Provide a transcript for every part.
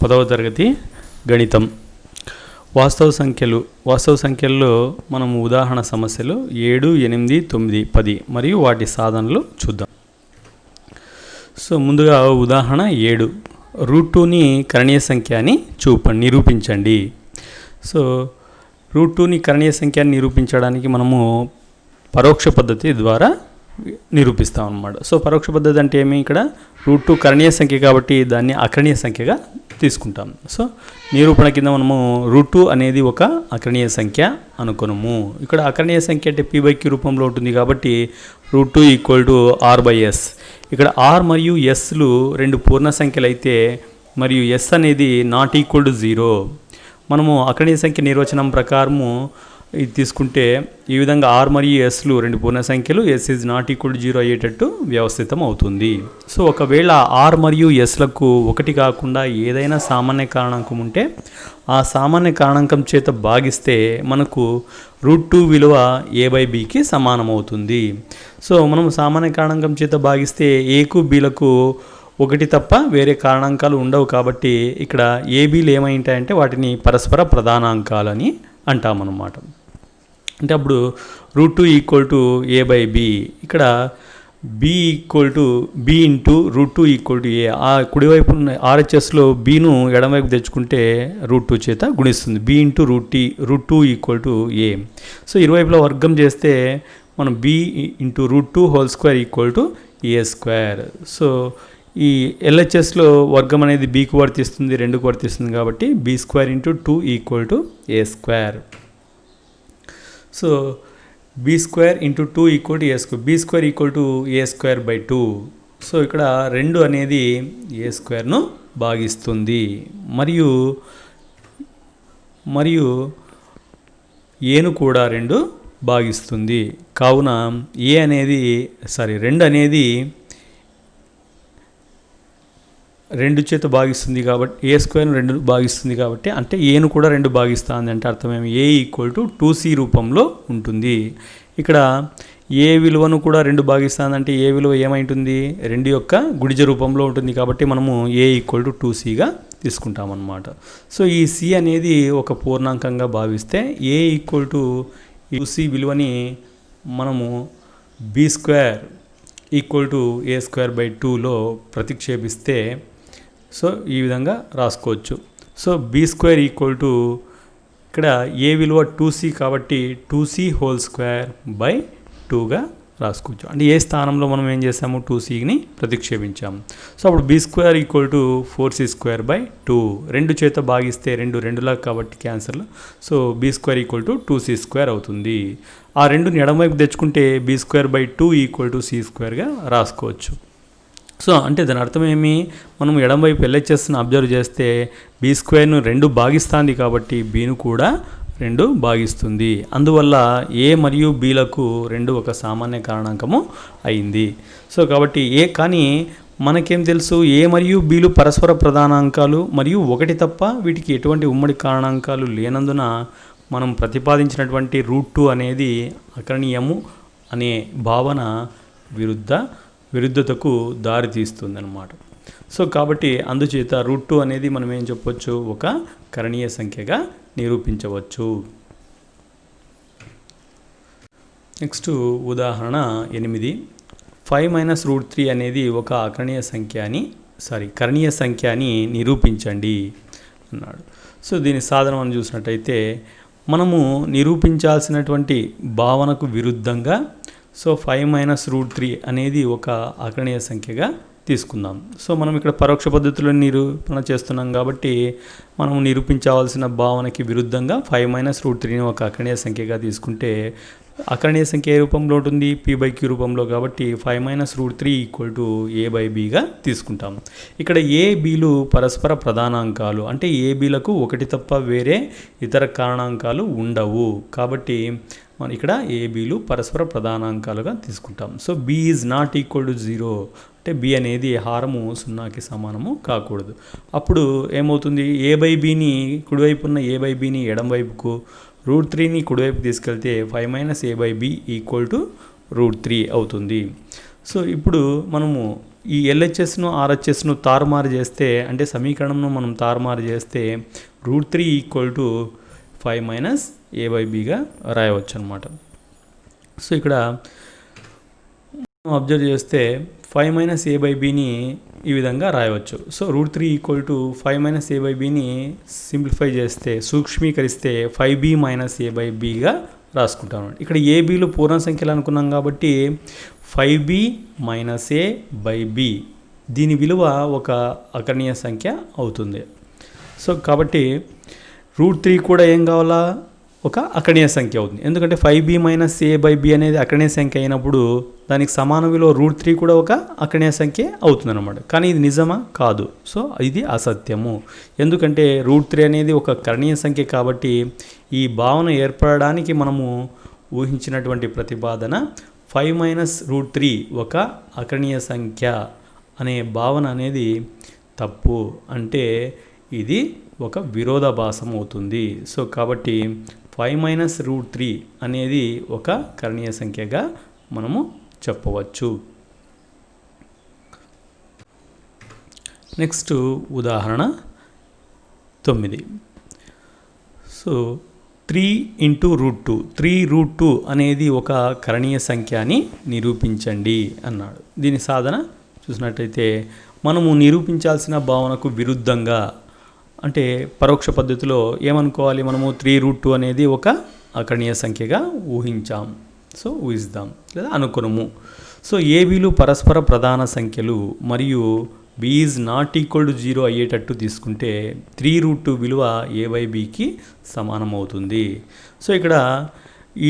10వ తరగతి గణితం వాస్తవ సంఖ్యల్లో మనము ఉదాహరణ సమస్యలు 7, 8, 9, 10 మరియు వాటి సాధనలు చూద్దాం. సో ముందుగా ఉదాహరణ 7 √2ని కరణీయ సంఖ్య అని నిరూపించండి. సో √2ని కరణీయ సంఖ్య అని నిరూపించడానికి మనము పరోక్ష పద్ధతి ద్వారా నిరూపిస్తాం అన్నమాట. సో పరోక్ష పద్ధతి అంటే ఏమి, ఇక్కడ √2 కరణీయ సంఖ్య కాబట్టి దాన్ని అకరణీయ సంఖ్యగా తీసుకుంటాం. సో నిరూపణ కింద మనము √2 అనేది ఒక అకరణీయ సంఖ్య అనుకున్నాము. ఇక్కడ అకరణీయ సంఖ్య అంటే p/q రూపంలో ఉంటుంది కాబట్టి √2 r/s. ఇక్కడ r మరియు sలు రెండు పూర్ణ సంఖ్యలు అయితే మరియు s అనేది ≠0. మనము అకరణీయ సంఖ్య నిర్వచనం ప్రకారము ఇది తీసుకుంటే ఈ విధంగా r మరియు sలు రెండు పూర్ణ సంఖ్యలు, s is ≠0 అయ్యేటట్టు వ్యవస్థితం అవుతుంది. సో ఒకవేళ r మరియు sలకు ఒకటి కాకుండా ఏదైనా సామాన్య కారణాంకం ఉంటే ఆ సామాన్య కారణాంకం చేత భాగిస్తే మనకు √2 విలువ a/bకి సమానం అవుతుంది. సో మనం సామాన్య కారణాంకం చేత భాగిస్తే aకు bలకు ఒకటి తప్ప వేరే కారణాంకాలు ఉండవు కాబట్టి ఇక్కడ a/bలు ఏమై ఉంటాయంటే వాటిని పరస్పర ప్రధానాంకాలని అంటామన్నమాట. అంటే అప్పుడు √2 a/b. ఇక్కడ b ఇంటూ √2 a. ఆ కుడివైపు RHSలో bను ఎడమవైపు తెచ్చుకుంటే √2 చేత గుణిస్తుంది. b into √2 a. సో ఇరువైపులా వర్గం చేస్తే మనం b ఇంటూ √2² a². సో ఈ LHSలో వర్గం అనేది bకు వర్తిస్తుంది, 2కు వర్తిస్తుంది కాబట్టి b² into 2 a². So b² into 2 a². b² a²/2. So ఇక్కడ 2 అనేది a²ను భాగిస్తుంది మరియు ఏను కూడా 2 భాగిస్తుంది. కావున 2 అనేది 2 చేత భాగిస్తుంది కాబట్టి a²ను 2 భాగిస్తుంది కాబట్టి అంటే ఏను కూడా 2 భాగిస్తుంది అంటే అర్థమేమి, a 2c రూపంలో ఉంటుంది. ఇక్కడ ఏ విలువను కూడా 2 భాగిస్తుంది అంటే ఏ విలువ ఏమైంటుంది, 2 యొక్క గుడిజ రూపంలో ఉంటుంది కాబట్టి మనము a 2cగా తీసుకుంటామన్నమాట. సో ఈ c అనేది ఒక పూర్ణాంకంగా భావిస్తే a 2c విలువని మనము b² a²/2లో ప్రతిక్షేపిస్తే సో ఈ విధంగా రాసుకోవచ్చు. సో b² ఇక్కడ a విలువ 2c కాబట్టి 2c² రాసుకోవచ్చు. అంటే ఏ స్థానంలో మనం ఏం చేసాము, 2cని ప్రతిక్షేపించాము. సో అప్పుడు b² 4c²/2. 2 చేత భాగిస్తే 2 కాబట్టి క్యాన్సర్లు. సో b² 2c² అవుతుంది. ఆ 2ని ఎడమవైపు తెచ్చుకుంటే b²/2 c²గా రాసుకోవచ్చు. సో అంటే దాని అర్థం ఏమి, మనం ఎడమవైపు LHSను అబ్జర్వ్ చేస్తే b²ను 2 భాగిస్తుంది కాబట్టి bను కూడా 2 భాగిస్తుంది. అందువల్ల a మరియు bలకు 2 ఒక సామాన్య కారణాంకము అయింది. సో కాబట్టి కానీ మనకేం తెలుసు, a మరియు bలు పరస్పర ప్రధానాంకాలు మరియు ఒకటి తప్ప వీటికి ఎటువంటి ఉమ్మడి కారణాంకాలు లేనందున మనం ప్రతిపాదించినటువంటి √2 అనేది అకరణీయము అనే భావన విరుద్ధతకు దారితీస్తుంది అన్నమాట. సో కాబట్టి అందుచేత √2 అనేది మనం ఏం చెప్పొచ్చు, ఒక కరణీయ సంఖ్యగా నిరూపించవచ్చు. నెక్స్ట్ ఉదాహరణ 8 5 - √3 అనేది ఒక కరణీయ సంఖ్య అని నిరూపించండి అన్నాడు. సో దీని సాధనం అని చూసినట్టయితే మనము నిరూపించాల్సినటువంటి భావనకు విరుద్ధంగా సో 5 - √3 అనేది ఒక అకరణీయ సంఖ్యగా తీసుకుందాం. సో మనం ఇక్కడ పరోక్ష పద్ధతిలో నిరూపణ చేస్తున్నాం కాబట్టి మనం నిరూపించవలసిన భావనకి విరుద్ధంగా 5 - √3ని ఒక అకరణీయ సంఖ్యగా తీసుకుంటే అకరణీయ సంఖ్య ఏ రూపంలో ఉంటుంది, p/q రూపంలో కాబట్టి 5 - √3 a/bగా తీసుకుంటాం. ఇక్కడ a, bలు పరస్పర ప్రధానాంకాలు అంటే a, bలకు ఒకటి తప్ప వేరే ఇతర కారణాంకాలు ఉండవు కాబట్టి మనం ఇక్కడ a, bలు పరస్పర ప్రధానాంకాలుగా తీసుకుంటాం. సో b is ≠0 అంటే b అనేది హారము 0కి సమానము కాకూడదు. అప్పుడు ఏమవుతుంది, a/bని కుడివైపు ఉన్న a/bని ఎడమవైపుకు, √3ని కుడివైపు తీసుకెళ్తే 5 - a/b √3 అవుతుంది. సో ఇప్పుడు మనము ఈ ఎల్హెచ్ఎస్ను ఆర్హెచ్ఎస్ను తారుమారు చేస్తే, అంటే సమీకరణంను మనం తారుమారు చేస్తే √3 = 5 - a/bగా రాయవచ్చు అనమాట. సో ఇక్కడ అబ్జర్వ్ చేస్తే 5 - a/bని ఈ విధంగా రాయవచ్చు. సో √3 = 5 - a/bని సింప్లిఫై చేస్తే, సూక్ష్మీకరిస్తే 5b - a/bగా రాసుకుంటాం. ఇక్కడ ఏబీలు పూర్ణ సంఖ్యలు అనుకున్నాం కాబట్టి 5b - a/b దీని విలువ ఒక అకర్ణీయ సంఖ్య అవుతుంది. సో కాబట్టి √3 కూడా ఏం కావాలా, ఒక అకర్ణీయ సంఖ్య అవుతుంది. ఎందుకంటే 5b - a/b అనేది అకర్ణీయ సంఖ్య అయినప్పుడు దానికి సమాన విలువ √3 కూడా ఒక అకర్ణీయ సంఖ్య అవుతుంది అనమాట. కానీ ఇది నిజమా? కాదు. సో ఇది అసత్యము. ఎందుకంటే √3 అనేది ఒక కర్ణీయ సంఖ్య కాబట్టి ఈ భావన ఏర్పడడానికి మనము ఊహించినటువంటి ప్రతిపాదన 5 - √3 ఒక అకర్ణీయ సంఖ్య అనే భావన అనేది తప్పు. అంటే ఇది ఒక విరోధాభాసం అవుతుంది. సో కాబట్టి 5 - √3 అనేది ఒక కర్ణీయ సంఖ్యగా మనము చెప్పవచ్చు. నెక్స్ట్ ఉదాహరణ 9. సో 3 × √2 3√2 అనేది ఒక కర్ణీయ సంఖ్య అని నిరూపించండి అన్నాడు. దీని సాధన చూసినట్టయితే మనము నిరూపించాల్సిన భావనకు విరుద్ధంగా, అంటే పరోక్ష పద్ధతిలో ఏమనుకోవాలి, మనము 3√2 అనేది ఒక అకర్ణీయ సంఖ్యగా ఊహిస్తాం లేదా అనుకునము. సో ఏబీలు పరస్పర ప్రధాన సంఖ్యలు మరియు b ≠ 0 అయ్యేటట్టు తీసుకుంటే 3√2 విలువ a/bకి సమానమవుతుంది. సో ఇక్కడ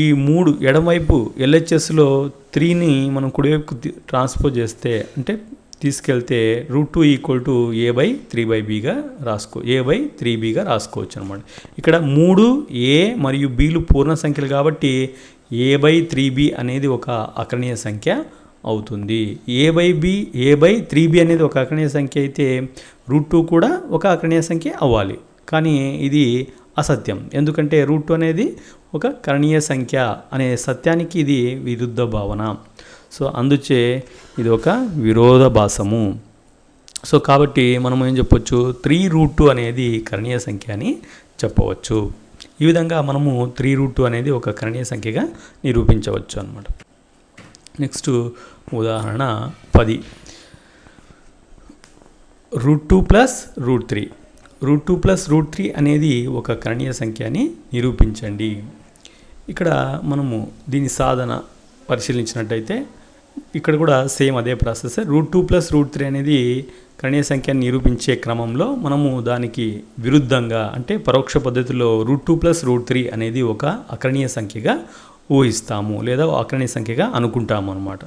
ఈ 3 ఎడమవైపు ఎల్హెచ్ఎస్లో 3ని మనం కుడివైపుకు ట్రాన్స్పోజ్ చేస్తే, అంటే తీసుకెళ్తే √2 = a/3bగా a/3bగా రాసుకోవచ్చు అనమాట. ఇక్కడ 3 a మరియు bలు పూర్ణ సంఖ్యలు కాబట్టి a/3b అనేది ఒక అకర్ణీయ సంఖ్య అవుతుంది. a/3b అనేది ఒక అకర్ణీయ సంఖ్య అయితే √2 కూడా ఒక అకర్ణీయ సంఖ్య అవ్వాలి. కానీ ఇది అసత్యం. ఎందుకంటే √2 అనేది ఒక కర్ణీయ సంఖ్య అనే సత్యానికి ఇది విరుద్ధ భావన. సో అందుచే ఇది ఒక విరోధాభాసము. సో కాబట్టి మనం ఏం చెప్పొచ్చు, 3√2 అనేది కర్ణీయ సంఖ్య అని చెప్పవచ్చు. ఈ విధంగా మనము 3√2 అనేది ఒక కర్ణీయ సంఖ్యగా నిరూపించవచ్చు అన్నమాట. నెక్స్ట్ ఉదాహరణ 10. √2 + √3 √2 + √3 అనేది ఒక కర్ణీయ సంఖ్య అని నిరూపించండి. ఇక్కడ మనము దీని సాధన పరిశీలించినట్టయితే ఇక్కడ కూడా సేమ్ అదే ప్రాసెస్. √2 + √3 అనేది కర్ణీయ సంఖ్యను నిరూపించే క్రమంలో మనము దానికి విరుద్ధంగా, అంటే పరోక్ష పద్ధతిలో √2 + √3 అనేది ఒక అకర్ణీయ సంఖ్యగా ఊహిస్తాము లేదా అకర్ణీయ సంఖ్యగా అనుకుంటాము అనమాట.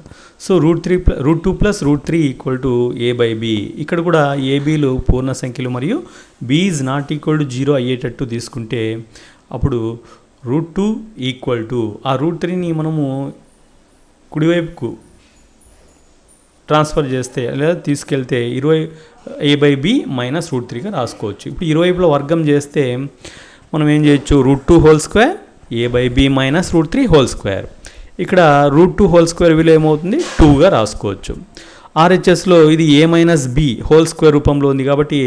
So √2 + √3 = a/b. ఇక్కడ కూడా ఏబీలు పూర్ణ సంఖ్యలు మరియు b ≠ 0 అయ్యేటట్టు తీసుకుంటే అప్పుడు √2 ఆ √3ని మనము కుడివైపుకు ట్రాన్స్ఫర్ చేస్తే లేదా తీసుకెళ్తే a/b - √3గా రాసుకోవచ్చు. ఇప్పుడు ఇరువైపుల వర్గం చేస్తే మనం ఏం చేయొచ్చు, √2² a/b - √3². ఇక్కడ √2² విలువ ఏమవుతుంది, 2గా రాసుకోవచ్చు. ఆర్హెచ్ఎస్లో ఇది a - b² రూపంలో ఉంది కాబట్టి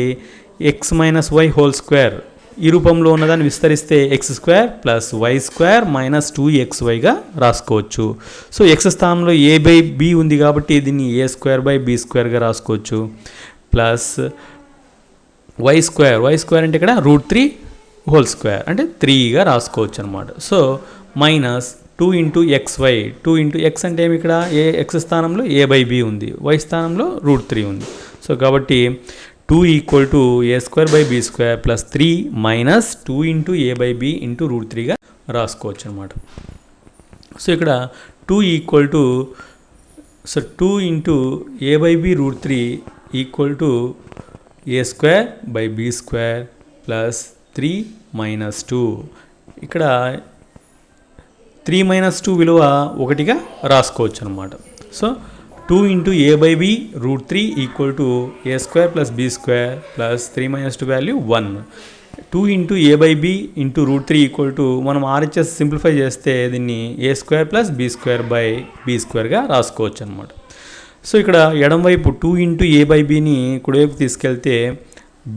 x - y² ఈ రూపంలో ఉన్నదాన్ని విస్తరిస్తే x² + y² - 2xyగా రాసుకోవచ్చు. సో x స్థానంలో a/b ఉంది కాబట్టి దీన్ని a²/b²గా రాసుకోవచ్చు. ప్లస్ y² అంటే ఇక్కడ √3² అంటే 3గా రాసుకోవచ్చు అనమాట. సో -2 × xy 2 × x అంటే ఏమి, ఇక్కడ x స్థానంలో a/b ఉంది, y స్థానంలో √3 ఉంది. సో కాబట్టి 2 = a²/b² + 3 - 2 × a/b × √3గా రాసుకోవచ్చు అనమాట. సో ఇక్కడ 2 × a/b √3 = a²/b² + 3 - 2. ఇక్కడ 3 - 2 విలువ 1గా రాసుకోవచ్చు అనమాట. So 2 × a/b √3 = a² + b² + 3 - 2 value 1. 2 × a/b × √3 మనం ఆర్హెచ్ఎస్ సింప్లిఫై చేస్తే దీన్ని a² + b² /b²గా రాసుకోవచ్చు అనమాట. సో ఇక్కడ ఎడంవైపు 2 ఇంటూ ఏ బై బీని కుడివైపు తీసుకెళ్తే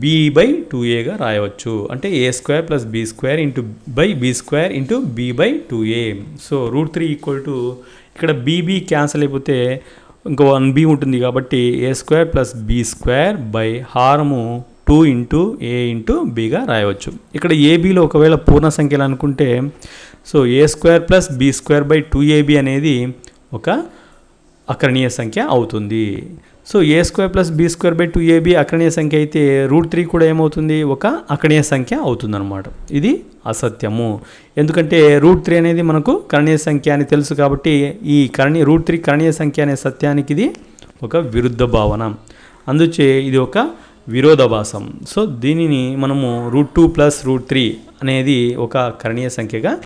బి బై 2ఏగా రాయవచ్చు. అంటే A square plus B square into by B square into B by 2a. So √3 equal to ఇక్కడ బీబీ క్యాన్సిల్ అయిపోతే ఇంకో 1b ఉంటుంది కాబట్టి A square plus B square by హారము 2 ఇంటూ ఏ ఇంటూ బీగా రాయవచ్చు. ఇక్కడ ఏబీలో ఒకవేళ పూర్ణ సంఖ్యలు అనుకుంటే so A square plus B square by 2ab అనేది ఒక అకరణీయ సంఖ్య అవుతుంది. So A square plus B square by 2ab అకరణీయ సంఖ్య అయితే √3 కూడా ఏమవుతుంది, ఒక అకరణీయ సంఖ్య అవుతుందన్నమాట. ఇది అసత్యము. ఎందుకంటే √3 అనేది మనకు కరణీయ సంఖ్య అని తెలుసు కాబట్టి ఈ √3 కరణీయ సంఖ్య అనే సత్యానికి ఇది ఒక విరుద్ధ భావన. అందుచే ఇది ఒక విరోధాభాసం. సో దీనిని మనము √2 ప్లస్ √3 అనేది ఒక కరణీయ సంఖ్యగా